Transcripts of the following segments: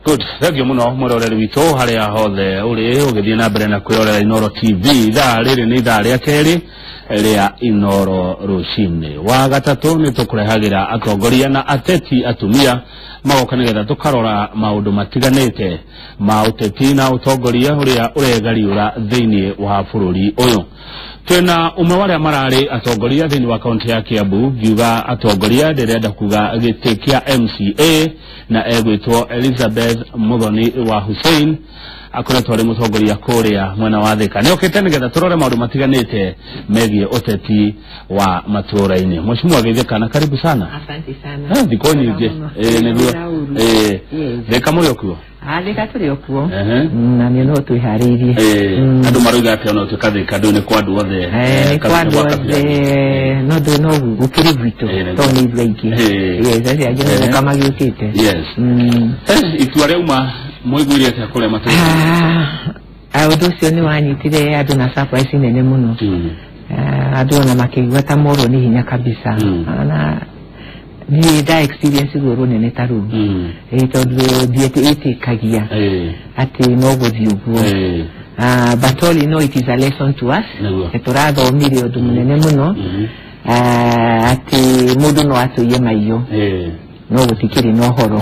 Good. Thank you muno muroreri wito haria hothe uri ugithie na mbere na kwirorera Inooro TV thaa riri ni thaa ria keri ria Inooro Ruci-ini. Wa gatatu ni tukurehagira atongoria na ateti atumia magoka nigetha tukarora maundu matiganite ma uteti na utongoria uria uregariura thiini wa bururi uyu. Twena umwe waria marari atongoria thiini wa kaunti ya Kiambu giuga atongoria ndirenda kuga giti kia MCA na egwitwo Elizabeth Muthoni wa Hussein akoretwo ari mutongoria kuria mwena wa Thika. Ni okete nigetha turore maundu matiganite megie uteti wa matura-ini. Mheshimiwa Geitheka na karibu sana. Asante sana. Thiko nyingi niguo Thika muri okuo. Thika turi okuo na ni no twiharirie andu maruga ati ono tukathika ndu ni kwa andu othe kwa othe no ndu no gukiri gwitu to ni thweiki yes aje kama yukite yes itua reuma muiguire ati akore matu undu cio ni wanyitire andu na surprise nene muno andu na makigwa ta moro ni hinya kabisa na ni da experience goro nene taru tondu diete kagia ati no gothi uguo but all you know it is a lesson to us etorado miri odu munene muno ati mundu no atuye maiyo no gutikiri no horo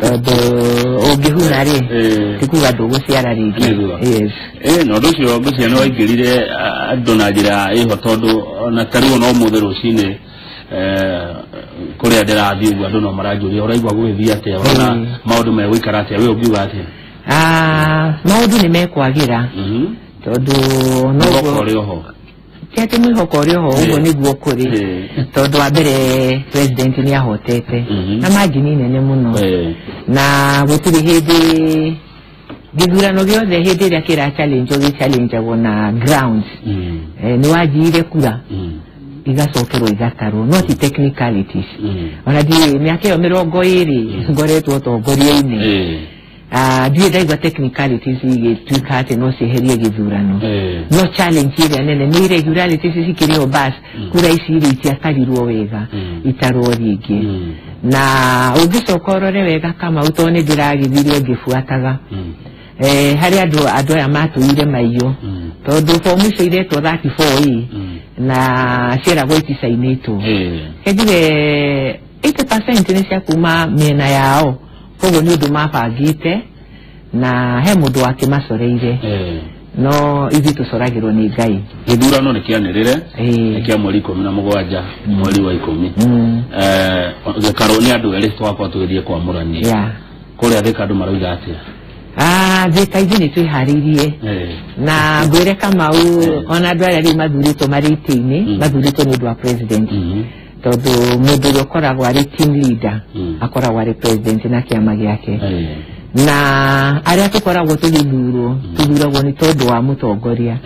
tondu ungihuna ri tikuga nduguciara ringi yes no nducio mbicia no aingirire andu na njira iho tondu na taruo no muthe ruci-ini kuria ndirathi ugu andu no maranjuria uraigwa gwithia atia ona maundu me guikara atia we ungiuga atia maundu ni mekwagira tondu no gorio ho tete mwihokorio ho ugo niguo kuri tondu wa mbere president ni ahotete na magini nene muno na gutiri hindi githurano giothe hindi ria kira challenge wona ground ni wajire kura igacokerwo igatarwo not technicalities ona di miaka yo 20 ngoretwo utongoria-ini ndiye ndaigua technicalities igituika ati no ciherie githurano no challenge iria nene ni irregularities cikirio bas kura ici iri itiatarirwo wega itarwo ringi na ungicokorore wega kama utone ndiragithirio ngifuataga hari andu aya matuire maiyo tondu fomu icio iretwo 34 na ciera goiticainitwo kendire 80% ni cia kuma miena yao koguo ni undu mabangite na he mundu wake macoreire no ithi tucoragirwo ni Ngai. Githurano ni kianirire kia mweri 17 mweri wa 10 gikaro ni andu eri twakwa tugithie kwa murania kuria Thika andu marauga atia Thika ithi ni twiharirie na ngwire kama ona andu aria mathurito mariti-ini mathurito ni undu wa president tondu mundu uria ukoragwo ari team leader akoragwo ari president na kiama giake na aria tukoragwo tuthuragwo ni tondu wa mutongoria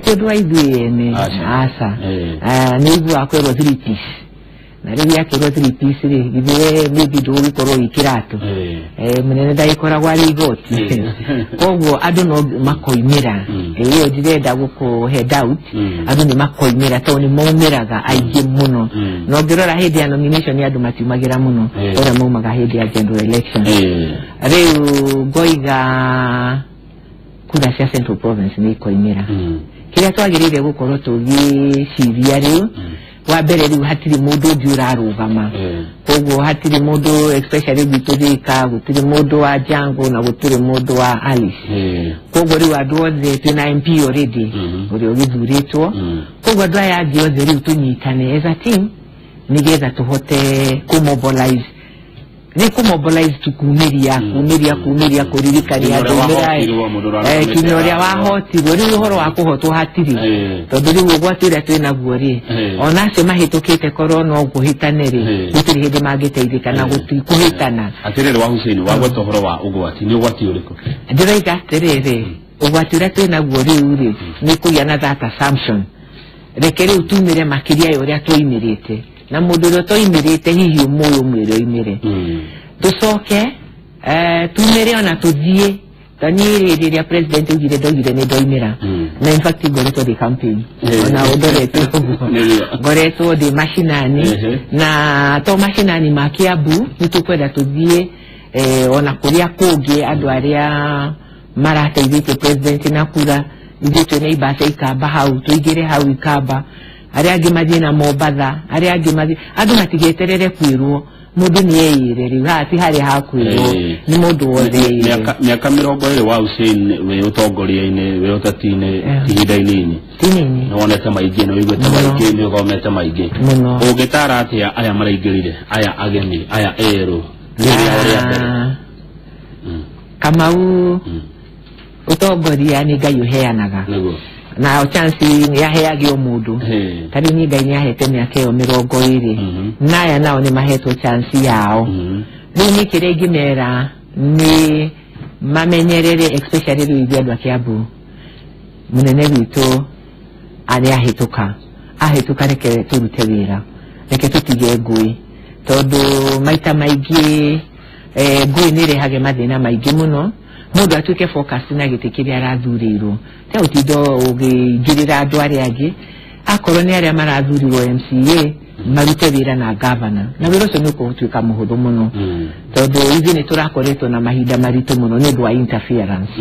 tondu wa ithuĩ ene aca ni igua kwirwo 3 piece na riu yakirwo 3 piece ri githire maybe ndũgũkorwo wikiratu munene ndagĩkoragwo ari igoti koguo andu no makoimira iyo ndirenda gukuhe doubt andu ni makoimira tondu ni maumiraga aingĩ muno no ngirora hindi ya nomination andu matiumagira muno ora maumaga hindi ya general election riu ngoiga kura cia Central Province ni ikoimira kiria twagirire gukorwo tugiciria riu wa mbere riu hatiri mundu ngiurarugama koguo hatiri mundu especially Thika gutiri mundu wa Jango na gutiri mundu wa Alice koguo riu andu othe twina MP already uria githuritwo koguo andu aya angi othe riu tunyitane as a team nigetha tuhote kumobilize ni kumobilize tukumiria kuririkania andu kinya uria wahotirwo riu uhoro wa kuhotwo hatiri tondu riu ugwatire twinaguo ri ona acio mahitukite korwo no guhitane ri gutiri hindi mangiteithika na gutikuhitana atiriri wa Hussein wagweta uhoro wa ugwati ni ugwati uriku ndiroiga atiriri ugwati uria twinaguo riu ri ni kugia na that assumption reke riu tumire makiria ya uria twimirite na mundu uria twimirite hihi umuyu mwire oimire tucoke tumire ona tuthie tani riria president ugire ndogire ni ndoimira na in fact ngoretwo di campaign ona ngoretwo di mashinani na to mashinani ma Kiambu nitukwenda tuthie ona kuria kugi andu aria marateithĩtie president na kura ithuĩ nĩ ibasa ikamba hau tuigire hau ikamba aria angĩ mathiĩ na Mombatha aria angĩ mathiĩ andu matigeterere kwirwo mundu ni yeire riu hati hari hakwirwo ni mundu wothe miaka 20 wa Hussein we Utongoria-ini we Uteti-ini ihinda-ini tinini wonete maingĩ no igwete maingĩ ni ugomete maingĩ ugitara atia aya maraingĩrire aya ageni aya erũ Kamau Utongoria ni Ngai uheanaga na chance yaheagio mundu tari ni Ngai nĩahete mĩaka ĩyo 20 naya nao ni mahetwo chance yao rĩu nĩ kĩrĩa ingĩmera ni mamenyerere especially rĩu ithuĩ andũ a Kiambu munene witũ arĩa ahĩtũka reke tũrute wĩra reke tũtige ngui tondu maita maingĩ ngui nĩ ĩrehaga mathĩna maingĩ mũno mundu atuike focus na gĩtĩ kĩrĩa arathurĩirwo te utindo ũgĩingĩrĩra andũ arĩa angĩ akorwo nĩ arĩa marathurirwo MCA marute wĩra na governor na wĩra ũcio nĩ ũkũtuĩka mũhũthũ mũno tondu ithuĩ nĩ tũrakoretwo na mahinda maritũ mũno nĩ ũndũ wa interference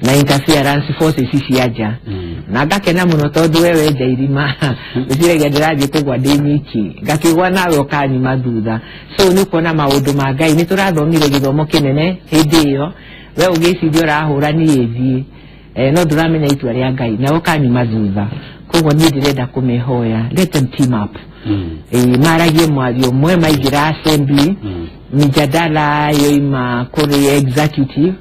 na interference forces cia nja na ngakena mũno tondu wewe nja irima ũciragia ndĩrathiĩ kũgwa ndĩ nyiki ngakĩgwa nawe ũkanyima thutha so nĩ kuona maũndũ ma Ngai nĩ tũrathomire gĩthomo kĩnene hĩndĩ ĩyo we ugĩciria ũrahũra nĩ ĩthiĩ no ndũramenya itua rĩa Ngai na ũkanyima thutha koguo niĩ ndĩrenda kũmehoya let them team up maragie mwario mwe maingĩra assembly mijadala yoima kũrĩ executive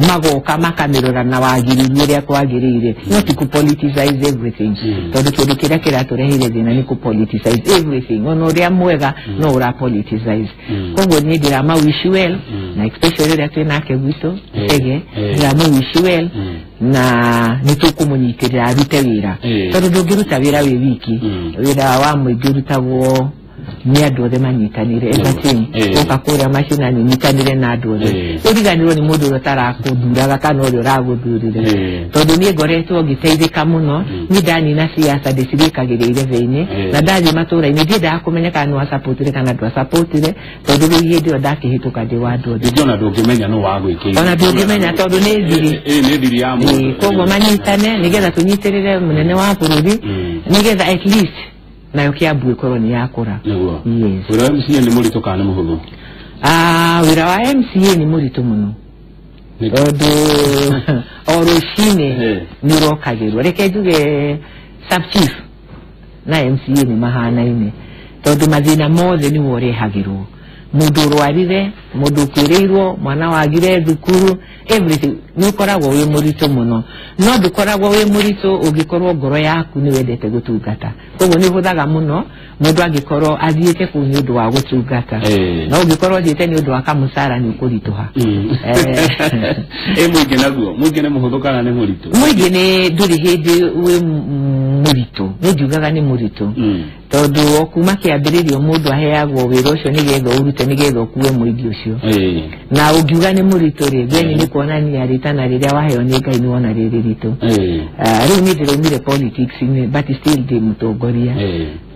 magoka makamĩrora na wagĩrĩru ũrĩa kwagĩrĩire no ti politicize everything tondu kĩndũ kĩrĩa kĩratũreheire thĩna nĩ politicize everything ona ũrĩa mwega no ũrapoliticize koguo niĩ ndĩrama wish well na especially ũrĩa twĩnake gwitũ Ege ndĩrama wish well na nĩ tũkũmũnyitĩrĩra arute wĩra tondu ndũngĩruta wĩra wĩ wiki wĩra wa mũingĩ ũrutagwo ni andũ othe manyitanire everything oka kũrĩa macinani nyitanire na andũ othe ũriganĩrwo nĩ mũndũ ũrĩa ũtarakuthuraga kana ũrĩa ũragũthurire tondu niĩ ngoretwo ngĩteithĩka mũno niĩ ndanina siasa ndĩcirĩkagĩrĩire thĩinĩ na ndathiĩ matũũra-inĩ ndiendaga kũmenya kana nĩ wasapotire kana ndwasapotire tondu rĩu hĩndĩ ĩyo ndakĩhĩtũka ndĩ wa andũ othe ona ndũngĩmenya nũ wagwĩkĩire ona ndũngĩmenya tondu nĩ thiri ya mũndũ koguo manyitane nĩgetha tũnyitĩrĩre mũnene wa bũrũri nĩgetha at least nayo Kiambu ĩkorwo nĩ yakũra wĩra wa MCA nĩ mũritũ kana nĩ mũhũthũ wĩra wa MCA nĩ mũritũ mũno tondu o rũcinĩ nĩ ũrokagĩrwo reke njuge sub chief na MCA nĩ mahanaine tondu mathĩna mothe nĩwe ũrehagĩrwo mundu ũrwarire mundu ũkwĩrĩirwo mwana wagire thukuru everything nĩ ũkoragwo wĩ mũritũ mũno no ndũkoragwo wĩ mũritũ ũngĩkorwo ngoro yaku nĩ wendete gũtungata koguo nĩ ũhũthaga mũno mũndũ angĩkorwo athiĩte kũu nĩ ũndũ wa gũtungata no ũngĩkorwo athiĩte nĩ ũndũ wa kamũcara nĩ ũkũritũha mũingĩ naguo mũingĩ nĩ mũhũthũ kana nĩ mũritũ mũingĩ nĩ ndũrĩ hĩndĩ wĩ mũritũ nĩ njugaga nĩ mũritũ tondu o kuma kĩambĩrĩrio mũndũ aheagwo wĩra ũcio nĩgetha ũrute nĩgetha ũkue mũingĩ ũcio na ũngiuga nĩ mũritũ rĩ theni nĩ kuonania rĩtana rĩrĩa waheo nĩ Ngai nĩ wona rĩrĩ ritũ rĩu nĩ ndĩraumire politics-inĩ but still ndĩ mũtongoria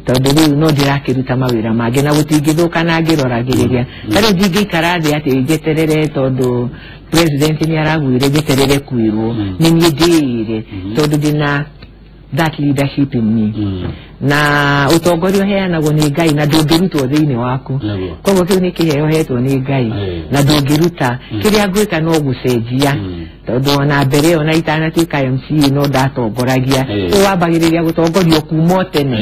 tondu rĩu no ndĩrakĩruta mawĩra mangĩ na gũtingĩthũka na ngĩroragĩrĩria ta rĩu ndingĩikara thĩ atĩ njeterere tondu president nĩ araguire njeterere kwĩrwo nĩ niĩ ndĩire tondu ndĩna that leadership in me na utongoria uheanagwo nĩ Ngai na ndũngĩrutwo thĩinĩ waku koguo kĩu nĩ kĩheo hetwo nĩ Ngai na ndũngĩruta kĩrĩa ngwĩka no gũcenjia tondu ona mbere ona itanatuĩka MC no ndatongoragia wambagĩrĩria gũtongorio kuma tene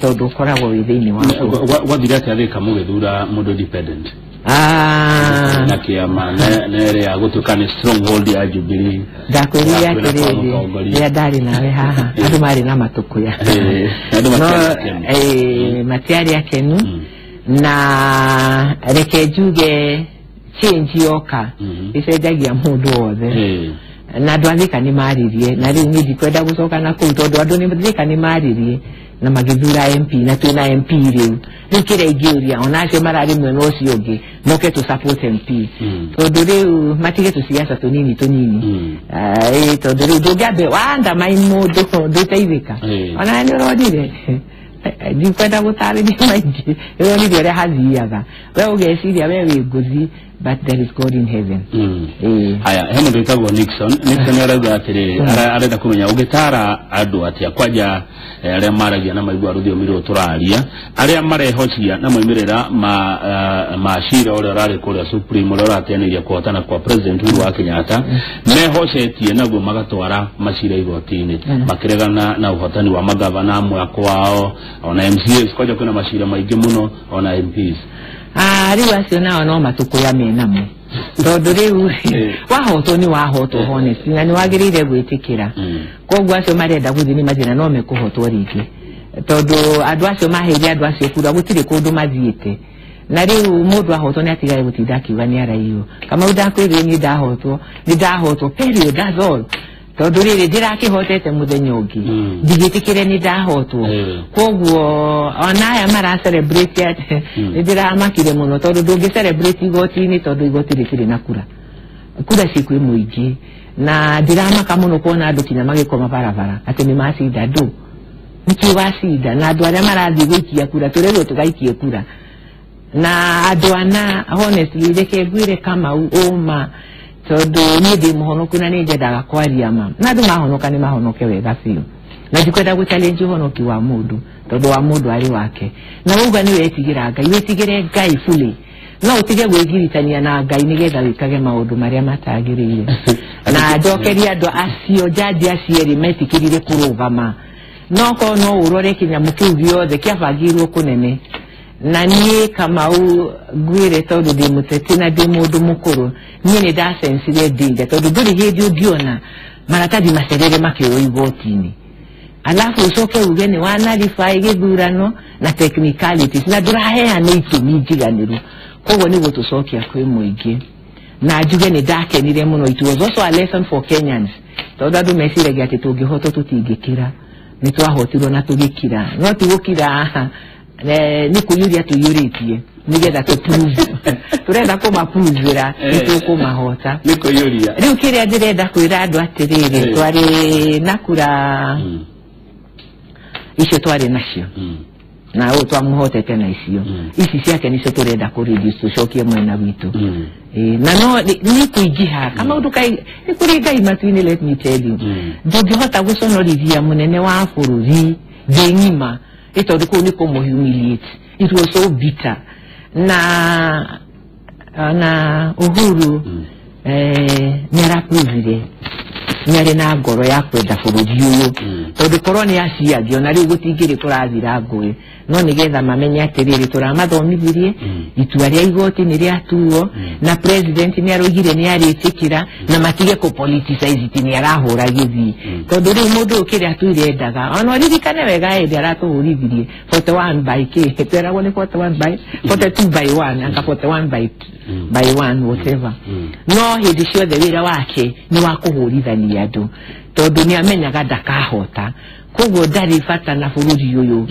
tondu ũkoragwo wĩ thĩinĩ waku gwathire atĩa thĩka mũgĩthura mũndũ dependent na kĩama nere ya gũtuĩka nĩ stronghold ya Jubilee ndakwĩrire atĩrĩrĩ rĩrĩa ndarĩ nawe haha andũ marĩ na matũkũya matiarĩ akenu na reke njuge change yoka ĩcenjagia mũndũ wothe na andũ a Thika nĩ maririe na rĩu niĩ ndikwenda gũcoka na kũu tondu andũ nĩ Thika nĩ maririe na magĩthura MP na twĩna MP rĩu kĩrĩa ingĩũria ona acio mararĩ mwena ũcio ũngĩ moke tu support MP tondu rĩu matige tũsiasa tũnini tondu rĩu ndũngĩambe wandamai mũndũ ndũteithĩka ona nĩ ũronire ndikwenda gũtarĩria maingĩ ũronire ũrĩa hathiaga we ũgeciria we wĩ ngũthi but there is God in heaven. Haya hemo nditagwo Nixon araga atiri arenda kumenya ugitara andu atia kwaja aria maragia na maigwa ruthio miro turaria aria marehocia na moimirira ma shira ore rari kuria supreme ore rateniria kuhotana kwa president Uhuru wa Kenyatta mehocetie naguo magatwara mashira igotini makiregana na uhotani wa magavana amwe kwao ona MCAs kwaja kuna mashira maingi muno ona MPs riu acio nao no matukuya menamo tondu riu wahoto ni wahoto honest na ni wagirire gwitikira koguo acio marenda guthini majina no mekuhotwo ringi tondu andu acio maheire andu acio kura gutire kundu mathiite na riu mundu ahoto ni atigare gutinda kiuga ni araiyo kama udakwire ni ndahotwo period that's all tondu riri ndirakihotete muthenya ungi ndigitikire ni ndahotwo koguo ona aya mara celebrate ate ndiramakire muno tondu ndungi celebrate igoti-ini tondu igoti rikiri na kura ciku muingi na ndiramaka muno kuona andu kinya magikoma barabara ati ni macinda ndu niki wacinda na andu aria marathi gwikia kura turerwo tugaikie kura na andu ana honestly reke ngwire kama uma tondu ni ndi muhonoku na ni njendaga kwaria ma na andu mahonoka ni mahonoke wega biu na ndikwenda guchallenge uhonoki wa mundu tondu wa mundu ari wake na uga ni wetigira Ngai wetigire Ngai fully no utige gwigiritania na Ngai nigetha wikage maundu maria matagirire na njokeria andu acio jaji acieri metikirire kurugama no urore kinyamu kiu giothe kiabangirwo kunene na nie kama gwire tondu ndi muteti na ndi mundu mukuru nie ni da sensire dinga tondu nduri hindi ungiona maratathi macerere makio igoti-ini alafu ucoke uge ni wanarify githurano na technicalities na nduraheana itumi njiganiru koguo niguo tucokia kwi muingi na njuge ni ndakenire muno. It was also a lesson for Kenyans tondu andu meciragia ati tungihoto tutingikira ni twahotirwo na tugikira no tigukira ni kuyuria tuyuritie nigetha tuprove turenda kumapuzira nitukumahota ni kuyuria riu kiria ndirenda kwira andu atiriri twari nakura icio twari nacio na twamuhotete na icio ici ciake nicio turenda kureduce tucokie mwena witu na no ni kuingiha kama udukai ni kuri Ngai matu-ini. Let me tell you ndungihota guconorithia munene wa bururi thi ngima tondu kuu ni kumuhumiliate. It was so bitter na Uhuru niarapuvire niari na ngoro ya kwenda bururi uyu tondu korwo ni aciathio na riu gutingiri turathira ngui no nigetha mamenye atiriri turamathomithirie itua ria igoti ni riatuo na president ni aroigire ni aritikira na matige ku politicize ti ni arahura githi tondu riu mundu ukiri atuire ndaga ona ririkane wega ende aratuhurithirie 41 by k teragwo ni 41 by 42 by 1 anga 41 by 1 whatever no hindi ciothe wira wake ni wa kuhurithania andu tondu ni amenyaga ndakahota koguo ndari bata na bururi uyu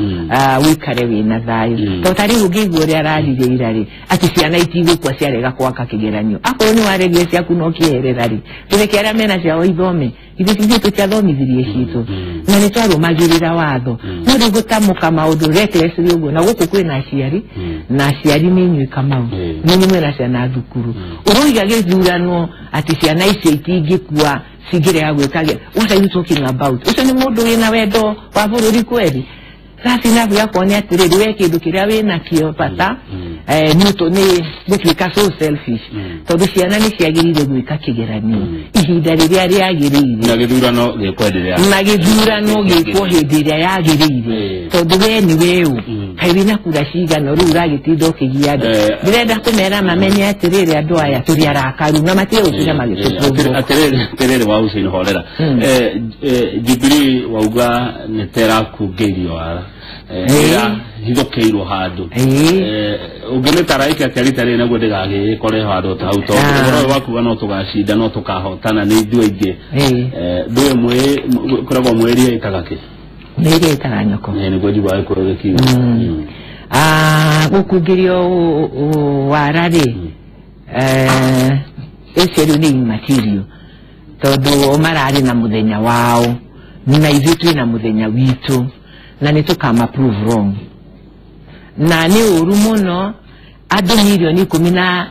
wikare wina thayu totari ugigwo ria ararire irari ati ciana itigukwa ciarega kwaka kigeranio akorwo ni waregie ciaku no kierera ri tureke aria mena ciao ithome ithuĩ tũtiathomithirie citũ na nĩ twarũmagĩrĩra watho no rĩu gũtamuka maũndũ recklessly ũguo na gũkũ kwĩna aciari na aciari nĩ inyuĩ Kamau nĩ inyuĩ mwĩna ciana thukuru ũroiga gĩthurano atĩ ciana icio itingĩkua cingĩrega gwĩka what are you talking about? Ũcio nĩ mũndũ wĩna wendo wa bũrũri kweri sasa inavu yako ni atiriri we kindu kiria wina kio bata nuto ni gutwika so selfish tondu ciana ni ciagirire gwika kigeranio ihinda riria riagirire na githurano gikwenderea gikwo hindi iria yagirire tondu we ni weu kai wina kura cigano riu uragitinda ukigia andu ndirenda kumera mamenye atiriri andu aya turi arakaru na matire ucinya magicukuru atiriri wa ucini horera Jubilee wauga netera kugerio ara higokeirwo handu ungimitaraika karitari naguo ndigagi kore handu ta uto oro wakuga no tugacinda no tukahotana ni ithu aingi ndwe mwe kuragwo mweri itagake mweri itaganyoko ni gwajiba kurogekio gukugirio warari ese ni material tondu omarari na muthenya wao na ithuĩ na muthenya witu na nitukama prove wrong na ni uru muno andu milioni 10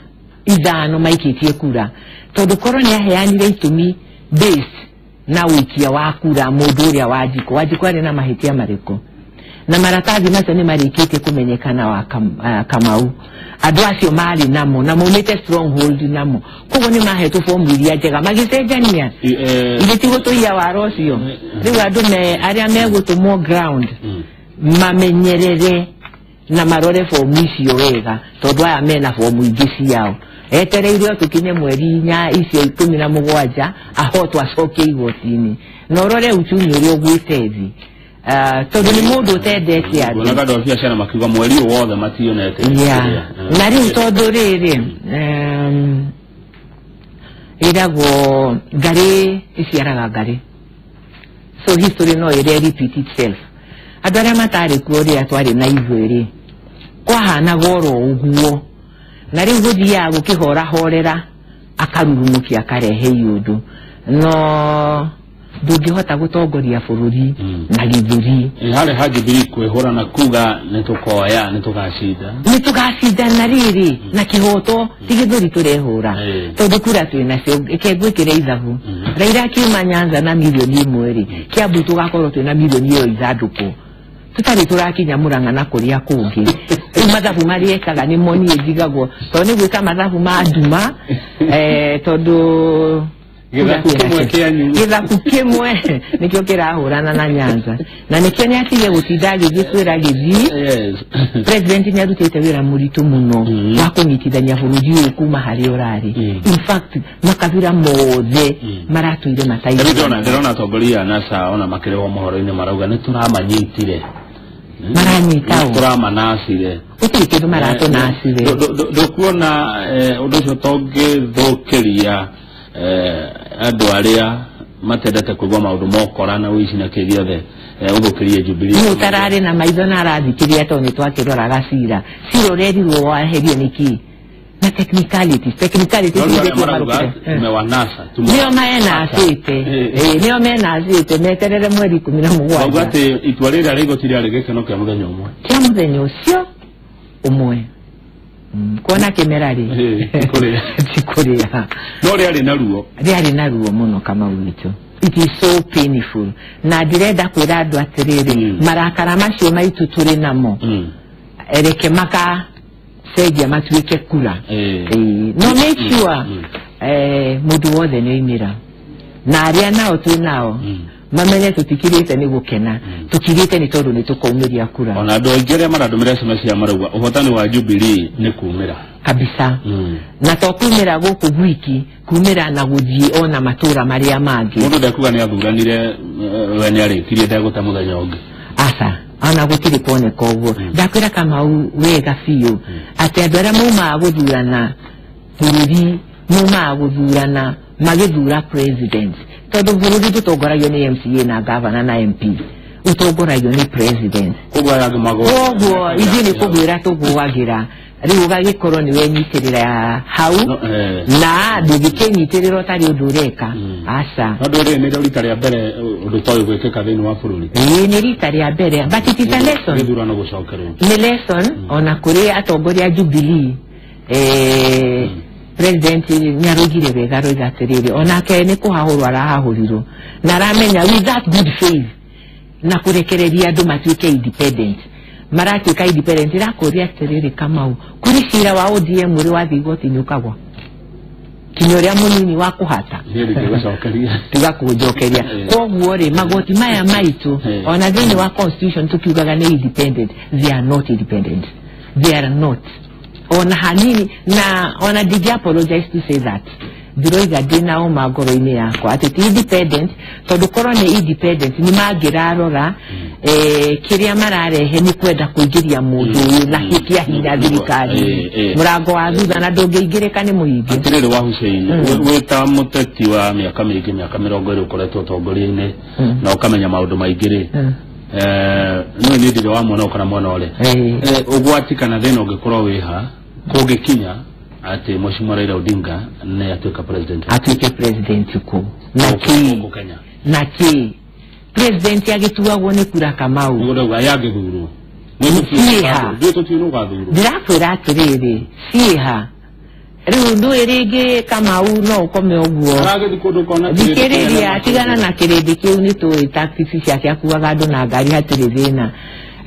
ithano maikitie kura tondu koroni aheanire itumi base na wikia wa kura mundu uria wajiko ari na mahitia mariko na maratathi macio ni marikitie kumenyekana wa Kamau andu acio mari namo na maumite stronghold namo koguo ni mahetwo fomu iria njega magicenjania igitigo tuia wa rocio riu andu aria megutumwo ground mamenyerere na marore fomu icio wega tondu aya mena fomu ingi ciao etereire tukinye mweri nya icio 17 ahotwo acoke igoti-ini norore uchumi uria ugwitethi tondu ni mundu utendete ati na gado afia ciana makiuga mweri wothe mationete na riu tondu riri iragwo ngari iciaraga ngari so history no ire repeat itself andu aria matari kuo ria twari na ithwiri kwahana goro uguo na riu guthia gukihora horera akarurumukia karehe yundu no ndungihota gutongoria bururi na githuri hale hagibiri kwehora na kuga nitukoya nitugacida na riri na kihoto tigithuri turehura tondu kura twinacio ikegwikire ithabu Raila kiuma Nyanza na milioni 1 Kiambu tugakorwo twina milioni 6 tutari turakinya Murang'a na kuria kungi mathabu mariekaga ni moni ejigagwo tondu ni gwika mathabu ma nduma tondu githaku kimwe nikio kirahurana na Nyanza na nikio ni atige gutindagi gitwira githi president ni arutite wira muritu muno wa kunyitithania bururi kuma hari urari in fact makabira mothe maratuire mataire ndona atongoria nasa ona makirewa mohoro-ini marauga ni turamanyitire maranyitao turamanacire utiri kindu marato nacire ndukuona undu ucio tongithukiria andu aria matendete kuigua maundu mokora na wici na kiriothe uthukirie Jubilee ni utarari na maitho na arathikiria tondu twakiroraga cira urerirwo waherio niki na technicalities mewanasa nio menacite meterere mweri 17 gwate itua rira rigotiri ari gikeno kia muthenya ucio umwe kuona kimerari tikuria no riari naruo muno kama witu it is so painful na direda kwira andu atiriri marakara macio maitu turi namo ereke maka seja matuike kura no make sure mundu wothe ni imira na aria nao tu nao mamenye tutikirite ni gukena tukirite ni tondu ni tukaumiria kura ona andu aingire maradumira SMS ya marauga uhotani wa Jubilee ni kumira kabisa na tokumira guku gwiki kumira na guthii ona matura maria mangi mundu ndakuga ni athuranire we ni arikirie ndaguta muthenya ungi asa ana gutiri kuoneka uguo ndakwira Kamau wega biu ati andu aria mauma guthurana bururi mauma guthurana magithura president tondu bururi tutongoragio ni MCA na governor na MP utongoragio ni president uguo ithini kugwira tuguagira riu gagikorwo ni wenyitirira hau na ndugikenyitirirwo tari undu ureka asa andu ri ni rita ria mbere undu toyo gwikika thiini wa bururi ni rita ria mbere but it is a lesson githurano gucokerwo ni lesson ona kuri atongoria Jubilee president nyarugire wega roiga atiriri onake ni kuhahurwa arahahurirwo na ramenya with that good faith na kurekereria andu matuike independent maratuika independent irakuria atiriri Kamau kuri cira wa ODM uri wathi igoti-ini ukagwa kinyo ria munini wa kuhata tiga kujokeria koguo ri magoti maya maitu ona thiini wa constitution tukiugaga ni independent they are not independent they are not ona hanini na ona did apologize to say that ndiroiga ndina uma ngoro-ini yakwa ati ti independent tondu korwo ni independent ni mangirarora kiria mararehe ni kwenda kuingiria mundu uyu na hikia hinya thirikari murango wa thutha na ndungiingirika ni muhingi atiriri wa Hussein wita muteti wa miaka mingi miaka 20 ukoretwo utongoria-ini na ukamenya maundu maingiri no ni ndire wa mwana ukana mwana ole ugwati kana thina ungikorwo wiha kungikinya ati Mheshimiwa Raila Odinga ne atuika president ku na ki president agituagwo ni kura Kamau ngoga yagithuru ndirakwira atiriri ciha Rundo erege kama uno kome oguo. Dikere ya tigana na kerede ke unito taxi cia kuwagado na gari hatirena.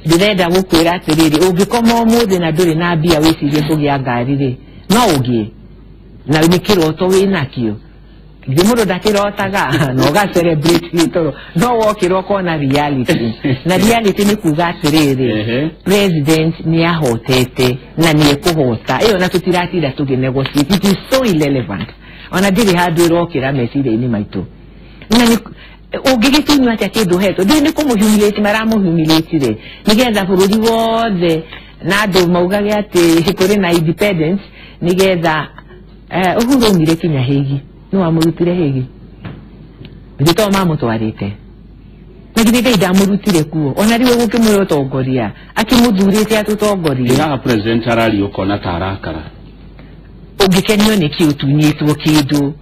Direda gukwira atiriri ungikoma umuthi na nduri na mbia wicirie kugia ngari ri no ugie na nikiroto winakio ndimundo ndakirotaga no ga celebrate itoro no wokiro kona reality na reality ni kuga atiriri president ni ahotete na ni ekuhota iyo na tutiratira tuginegotiate. It is so irrelevant ona ndiri handu rokira mecire-ini maitu na ni ugigikinywa atia kindu heto ndini kumuhumiliate maramuhumiliate re nigetha bururi wothe na andu maugage ati kuri na independence nigetha uhuru ngire kinya higi no amurutire higi ndito mamutwarite nagithite idamurutire kuo ona riwe gukimura utongoria akimuthurite atutongoria ya president arali ukona tarakara ugikenio ni kiutunyitwo kindu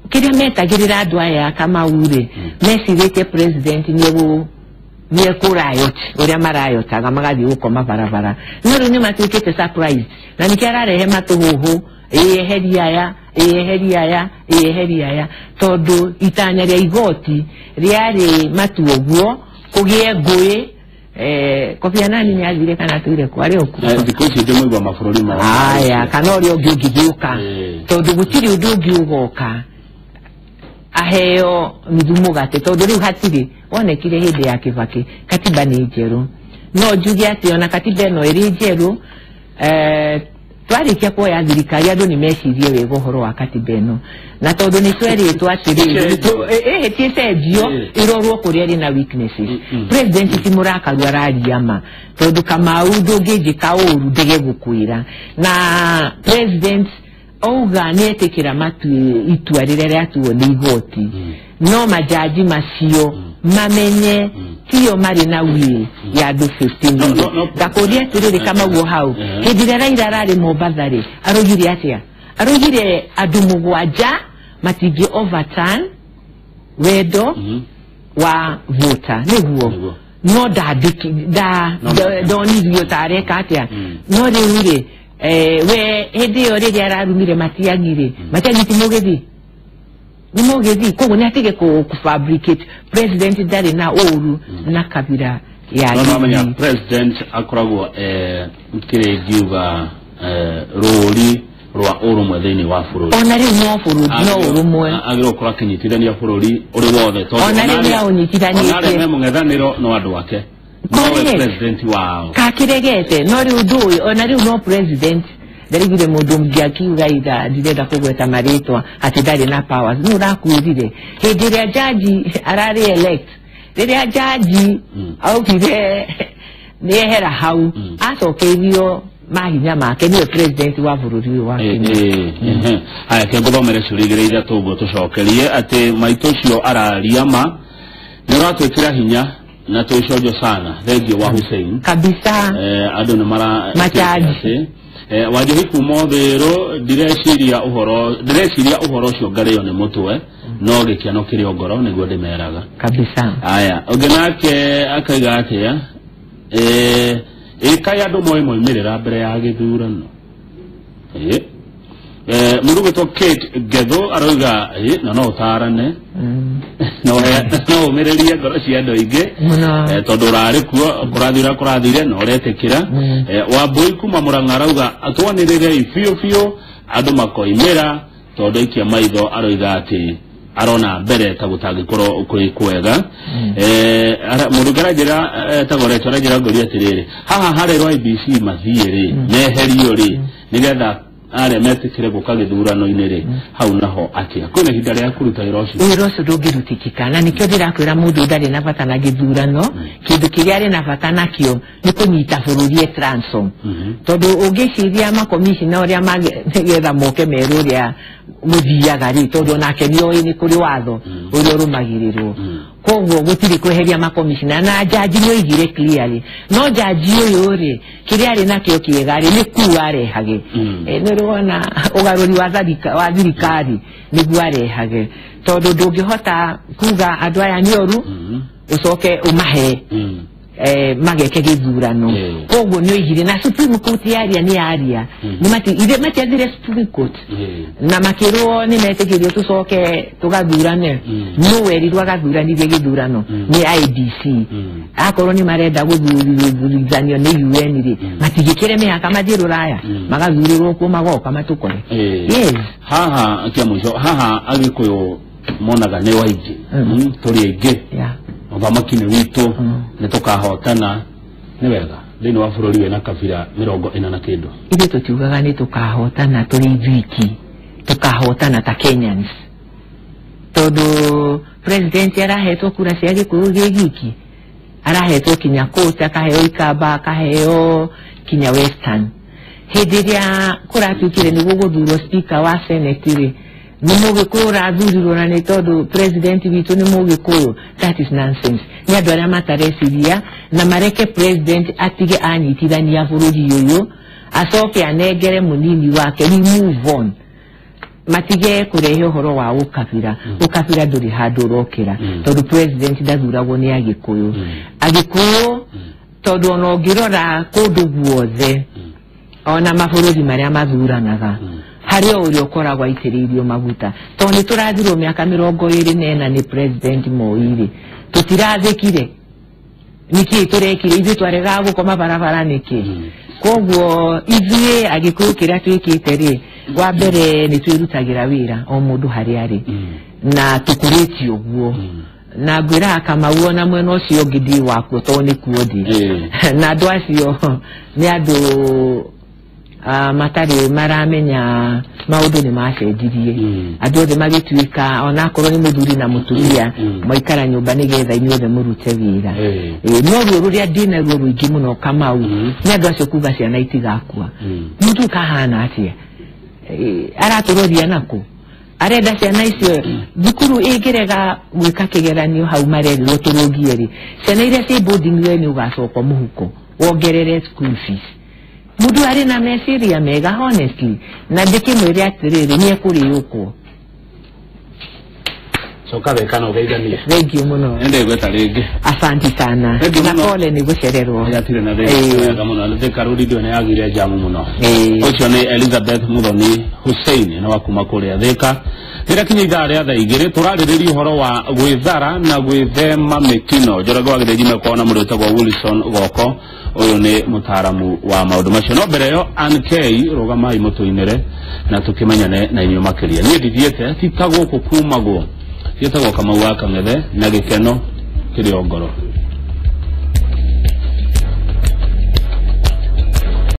kiria metagirira andu aya kama ure mesirite president ni ekurayot uria marayotaga magathi gukoma barabara no riu ni matukite surprise na nikiararehe matuhuhu eheri aya tondu itanya ria igoti riari matuoguo kugie ngui kofia nani ni athire kana tuire kwa ri oku ndikuci ndimugwa mafururi ma aya kana uri ungiuka tondu gutiri undu ungiugoka aheo mithumo gate tondu riu hatiri wonekire hindi ya Kibaki katiba ni njeru no njuge ati ona katiba no iri njeru twarikia kuoya thirikari andu ni mecirie wega uhoro wa katiba ino na tondu ni tweritwo atiri ticenjio irorwo kuria ri na weaknesses president timurakaru arariama tondu Kamau ndungijika uru ndegegukwira na president auga netekira matu itua riria atuo ni igoti no majaji macio mamenye tiyo mari na wi ya do 15 gakoria tiriri kama guo hau hindire Raila rari Mombathari arugire atia arugire andu mugwanja matingi overturn wendo wa voter niguo no doni tareka atia no riure we hindi yo riria ararumire matiagire mutimugethi ni mugethi koguo ni atige ku fabricate president ndari na uru na kabira ya no president akoragwo kire giuga roli rwa urumwe thini wa bururi ona ri no bururi no urumwe agiro kora kinyitithania bururi uri wothe tondu ona ri ya unyitithania ona mung'ethaniro no andu ake no president wao kakiregete no ri undu ona ri no president ndarigire mundu mgiakiuga ida ndirenda kugweta maritwa ati ndari na powers no rakuthire hindi ria jaji arari elect riria jaji augire ni ehera hau acokeirio mahinya make ni president wa bururi wa Kenya aya kengobomere curigire ithatu guo tucokerie ati maito cio arariama ni ratwikira hinya na tuicojo sana thengio wa Hussein kabisa andu ni mara machaji wajohi kumodero direciria uhoro cio ngario ni mutwe no gikiano kiri ogoro niguo ndimeraga kabisa aya ogenake akaiga atia kaya andu moimirira mbere ya githurano murugo to Kate Getho aroiga no utarane no umereria ngoro cia andu ingi tondu rari kuo kurathire no retekira Wambui kuma Murang'a arauga atwanirire biu andu makoimira tondu ikia maitho aroiga ati arona mbere ta gutagikorwo kuri kwega murugara jira tagoretwo rajira ngori atiriri haha harero IBC mathiiri neherio ri nigetha are metikire gukagithurano inere hau naho atia kwina hinda ria kuruta irocio ndungirutikika na nikio ndirakwira mundu ndari na bata na githurano kindu kiria ari na bata nakio ni kunyita bururi transom tondu ungiciria makomishina uria magetha moke meru ria muthiaga ri tondu nake nio ni kuri watho uria rumagirirwo koguo gutiri kweheria makomishina na jaji nio igire clearly no jaji uyu ri kiria ari nakio kiegari ni kuarehage ni ruona ugaruri wa thirikari niguo arehage tondu ndungihota kuga andu aya nioru ucoke umahe mageke githurano koguo nĩ oigire na Supreme Court yaria ni yaria ni matiathire Supreme Court na makirwo ni metekirio tucoke tugathurane no werirwo agathuranirie githurano ni IBC akorwo ni marenda guthurithanio ni UN ri matigikire mihaka mathie ruraya magathurirwo kuo magoka matukore yes haha kiamuco haha agikuyu monaga ni waiji turi aingi Obamaki witũ nĩ tukahotana nĩ wega thĩinĩ wa bũrũri wena kabira 40 na kĩndũ ithuĩ tũtiugaga nĩ tukahotana tũrĩ wiki tukahotana ta Kenyans tondũ president arahetwo kura cia gĩkũyũ gĩgiki arahetwo kinya coast akaheo Ikamba akaheo kinya Western hĩndĩ ĩrĩa kũratuĩkire nĩguo gũthurwo speaker wa Senate rĩ ni mugikuyu rathurirwo na ni tondu president witu ni mugikuyu that is nonsense ni andu aria matareciria na mareke president atige anyitithania bururi uyu acoke anengere munini wake we move on matige kurehe uhoro wa ukabira ukabira nduri handu rokera tondu president ndathuragwo ni agikuyu agikuyu tondu ono ngirora kundu guothe ona mabururi maria mathuranaga hari uri okoragwa itiririo maguta to ni turathirwo miaka 24 ni president Moiri tutirathekire niki turekire ithu twarega gukoma barabara niki koguo ithuĩ agikuyu kiria twikite ri wa mbere ni twirutagira wira o mundu hari ari na tukuriti uguo na gwira Kamau na mwena ucio ngidi wako to ni kuodi na andu acio ni andu matari maramenya maundu ni macenjirie andu othe magituika ona korwo ni muthuri na mutumia maikara nyumba nigetha inyuothe murute wira no ruo ruria ndina ruo ruingi muno Kamau ni andu acio kuga ciana itigakua mutu kahana atia araturoria nako arenda ciana icio thukuru igirega gwika kigeranio hau marerirwo turugie ri ciana iria ci boarding we ni ugacoka muhuko wongerere school fees mudu ari na meciria mega honestly na ndikimwire atiriri ni ekuriukwo soka bekana ugeithania thank you muno ende gweta ringi asante sana na pole ni gucererwo yatire na wega muno na karuri dio ne agire jamu muno ucio ni Elizabeth Muthoni Hussein na wakuma kuria thika ira kinya idare atha igire turaririria uhoro wa gwithara na gwithema mikino jorego agithejime kuona murete kwa Wilson Goko uyu ni mutaramu wa maundu macio no mbere yo Ankei rugamai mutuinire na tukimanyane na inyo makiria ni ndithiete titagwo kukumagwo yetagwo Kamau wa Kang'ethe na gikeno kiri ongoro